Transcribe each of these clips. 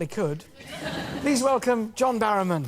They could. Please welcome John Barrowman.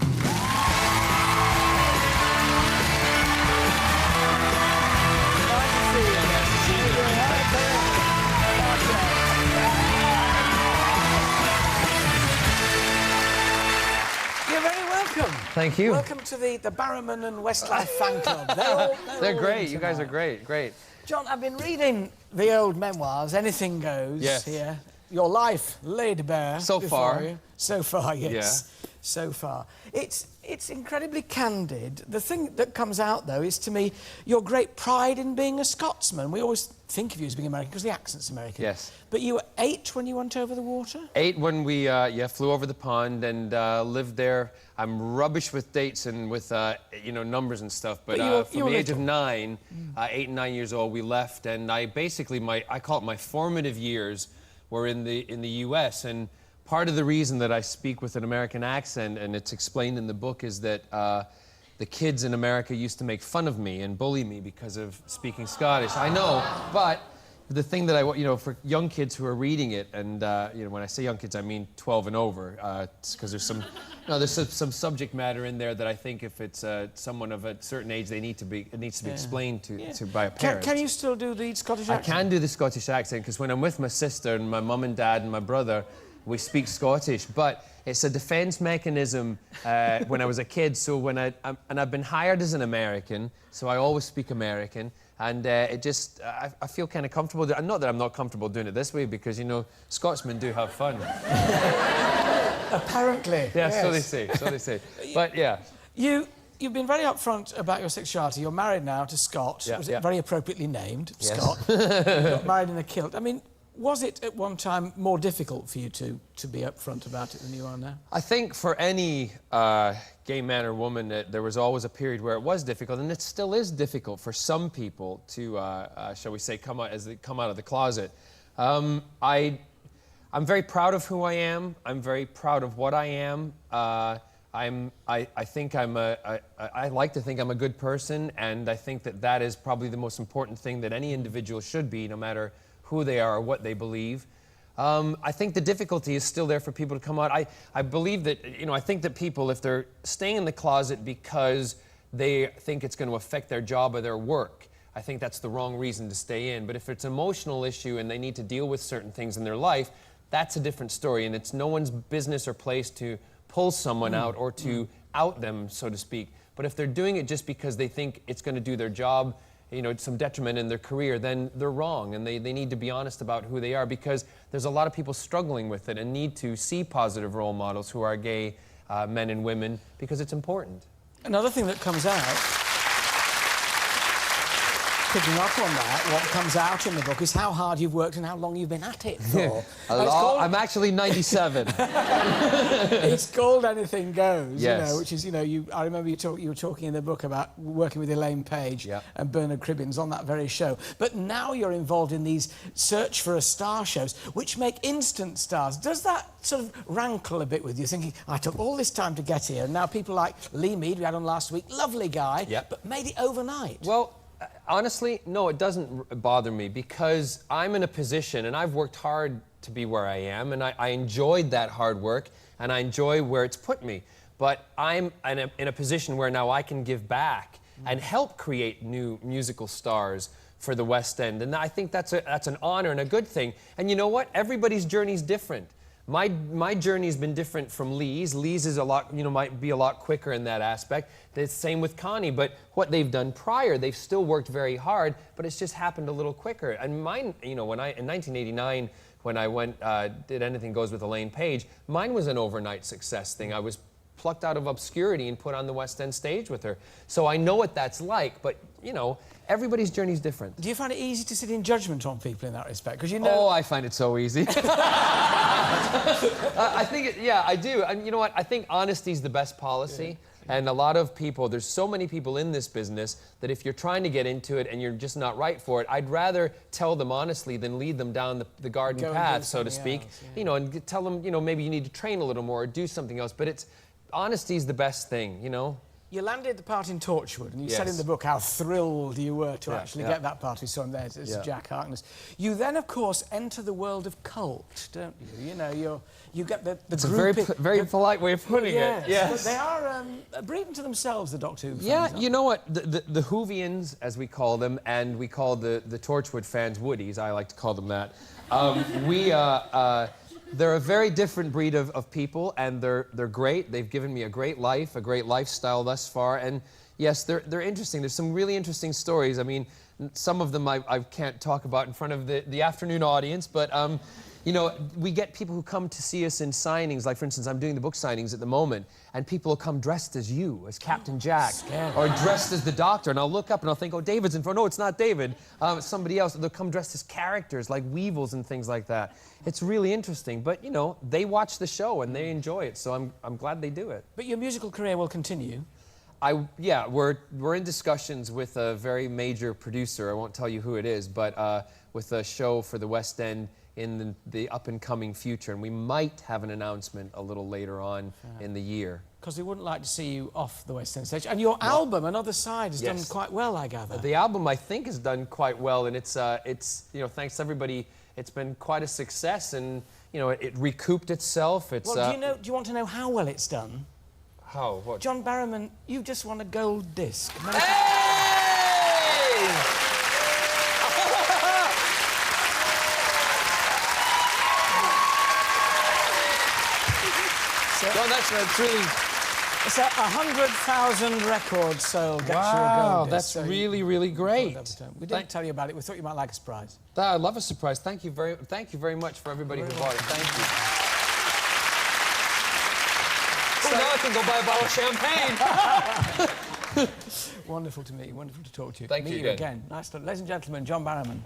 You're very welcome. Thank you. Welcome to the Barrowman and Westlife fan club. They're great. You guys are great. Great. John, I've been reading the old memoirs, Anything Goes, here. Your life laid bare. So far. You. So far, yes. Yeah. So far. It's incredibly candid. The thing that comes out, though, is to me your great pride in being a Scotsman. We always think of you as being American because the accent's American. Yes. But you were 8 when you went over the water? 8 when we flew over the pond and lived there. I'm rubbish with dates and with numbers and stuff. But from the age of 9, 8 and 9 years old, we left, and I basically I call it my formative years were in the U.S. and part of the reason that I speak with an American accent, and it's explained in the book, is that the kids in America used to make fun of me and bully me because of speaking Scottish. I know, but the thing that for young kids who are reading it, and when I say young kids, I mean 12 and over, because there's some subject matter in there that I think if it's someone of a certain age, it needs to be explained to by a parent. Can you still do the Scottish accent? I can do the Scottish accent because when I'm with my sister and my mum and dad and my brother, we speak Scottish, but it's a defense mechanism when I was a kid. So when I've been hired as an American, so I always speak American, and I feel kind of comfortable. Not that I'm not comfortable doing it this way, because Scotsmen do have fun. Apparently. Yeah, yes. So they say. But yeah. You've been very upfront about your sexuality. You're married now to Scott. Yeah, Was it very appropriately named, yes. Scott? You got married in a kilt. I mean, was it at one time more difficult for you to be upfront about it than you are now? I think for any gay man or woman, there was always a period where it was difficult, and it still is difficult for some people to, shall we say, come out of the closet. I'm very proud of who I am. I'm very proud of what I am. I like to think I'm a good person, and I think that is probably the most important thing that any individual should be, no matter who they are or what they believe. I think the difficulty is still there for people to come out. I believe that, I think that people, if they're staying in the closet because they think it's going to affect their job or their work, I think that's the wrong reason to stay in. But if it's an emotional issue and they need to deal with certain things in their life, that's a different story, and it's no one's business or place to pull someone out or to out them, so to speak. But if they're doing it just because they think it's going to do their job, some detriment in their career, then they're wrong, and they need to be honest about who they are, because there's a lot of people struggling with it and need to see positive role models who are gay men and women, because it's important. Another thing that comes out, picking up on that, what comes out in the book is how hard you've worked and how long you've been at it for. I'm actually 97. It's called Anything Goes, yes. Which is, I remember you were talking in the book about working with Elaine Page and Bernard Cribbins on that very show. But now you're involved in these Search for a Star shows, which make instant stars. Does that sort of rankle a bit with you, thinking, I took all this time to get here, and now people like Lee Mead, we had on last week, lovely guy, but made it overnight? Well, honestly, no, it doesn't bother me, because I'm in a position, and I've worked hard to be where I am, and I enjoyed that hard work, and I enjoy where it's put me. But I'm in a position where now I can give back and help create new musical stars for the West End, and I think that's an honor and a good thing. And you know what? Everybody's journey's different. My journey's been different from Lee's. Lee's is might be a lot quicker in that aspect. The same with Connie, but what they've done prior, they've still worked very hard, but it's just happened a little quicker. And mine, in 1989, when I went, did Anything Goes with Elaine Page, mine was an overnight success thing. I was plucked out of obscurity and put on the West End stage with her. So I know what that's like, but, everybody's journey's different. Do you find it easy to sit in judgment on people in that respect? Because Oh, I find it so easy. I think, I do. And you know what? I think honesty's the best policy. Yeah. And a lot of people, there's so many people in this business that if you're trying to get into it and you're just not right for it, I'd rather tell them honestly than lead them down the garden path, so to speak. Else, and tell them, maybe you need to train a little more or do something else. But honesty's the best thing, You landed the part in Torchwood, and you said Yes. in the book how thrilled you were to actually get that part. We saw him there as Jack Harkness. You then, of course, enter the world of cult, don't you? You know, you get the It's a group... very polite way of putting it. Yes. But they are breathing to themselves, the Doctor Who fans. Yeah, you know what? The Whovians, as we call them, and we call the Torchwood fans Woodies, I like to call them that. They're a very different breed of people, and they're great. They've given me a great life, a great lifestyle thus far, and yes, they're interesting. There's some really interesting stories. I mean, some of them I can't talk about in front of the afternoon audience, but you know, we get people who come to see us in signings. Like, for instance, I'm doing the book signings at the moment, and people will come dressed as you, as Captain Jack, or dressed as the Doctor, and I'll look up and I'll think, oh, David's in front. No, it's not David. It's somebody else. They'll come dressed as characters, like Weevils and things like that. It's really interesting, but, you know, they watch the show and they enjoy it, so I'm glad they do it. But your musical career will continue? Yeah, we're in discussions with a very major producer. I won't tell you who it is, but with a show for the West End in the up-and-coming future, and we might have an announcement a little later on in the year. Because we wouldn't like to see you off the West End stage. And your album, Another Side, has done quite well, I gather. The album, I think, has done quite well, and it's you know, thanks to everybody, it's been quite a success, and, you know, it recouped itself. It's, well, do you want to know how well it's done? How? What? John Barrowman, you just won a gold disc. Hey! John, that's really... It's 100,000 records sold. Gets you a Wow, gold disc, that's so really, really great. We didn't tell you about it. We thought you might like a surprise. I love a surprise. Thank you very much for everybody who bought it. Thank you. Now I can go buy a bottle of champagne. Wonderful to meet you. Wonderful to talk to you. Thank you again. Nice to... Ladies and gentlemen, John Barrowman.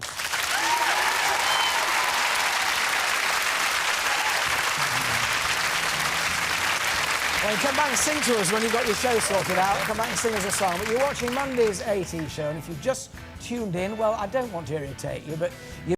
Well, you come back and sing to us when you've got your show sorted out. Come back and sing us a song. But you're watching Monday's AT show, and if you've just tuned in, well, I don't want to irritate you, but you